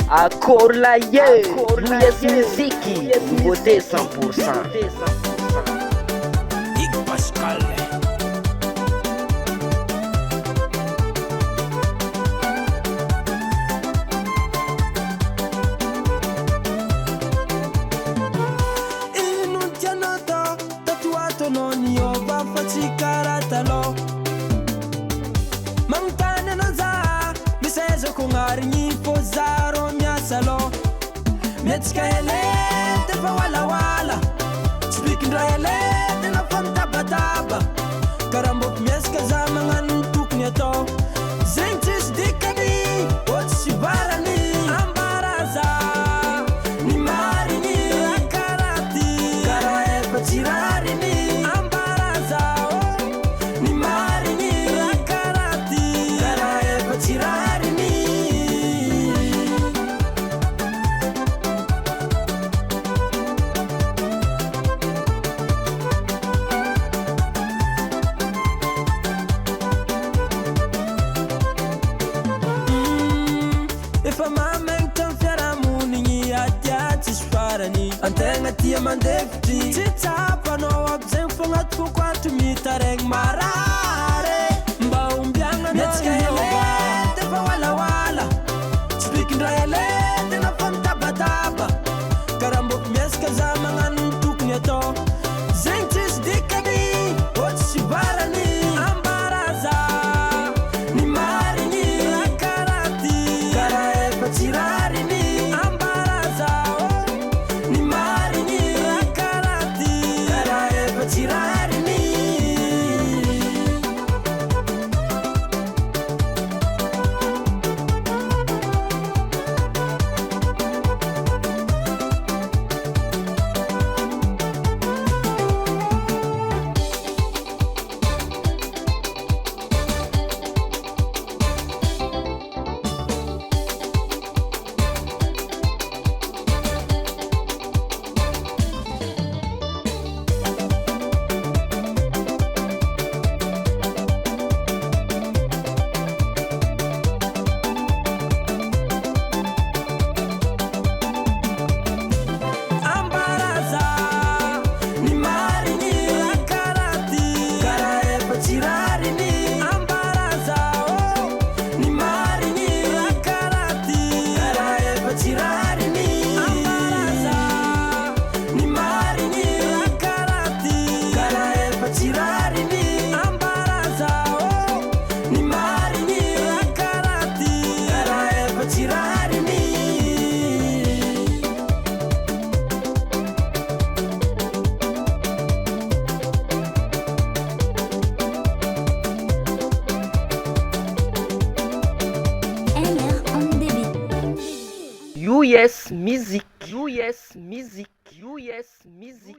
Accord la Louis Miziki, beauté 100%. Big Pascal. Inuntianata, tatuato non io va facci caratalo. Mantane non za, mi seso con arni posaro mia salo. Mietska ele, te fa wala wala. Speaking ele, te na fanta bataba. Karambo mieska za mangan tuknya to. Zentis dikani, otsi barani. Ambaraza, ni marini, rakarati. Karae pachirari ni. Ambaraza, ni marini, rakarati. Karae pachirari ni. If a man meant to fit a mooning, yet is parani. And then at the man deputy, sit up and no observe from a tuqua to meet a ring marare. Baumbiana, let's get the Walla Walla. Speaking dialect in a fanta bataba. Karambo Meska Zamangan took neto. Zentis dickaby, what's she barani? Ambaraza, ni marini, rakarati. Karae pachirari ni. Ambaraza, ni marini, rakarati. Karae pachirari ni. Ambaraza, ni marini, rakarati. Karae pachirari ni. Ambaraza, ni marini, rakarati. Karae pachirari ni. Ambaraza, ni marini, rakarati. Karae pachirari ni. Ambaraza, ni marini, rakarati. Karae pachirari ni. LR on débit. US Music. US Music. US Music.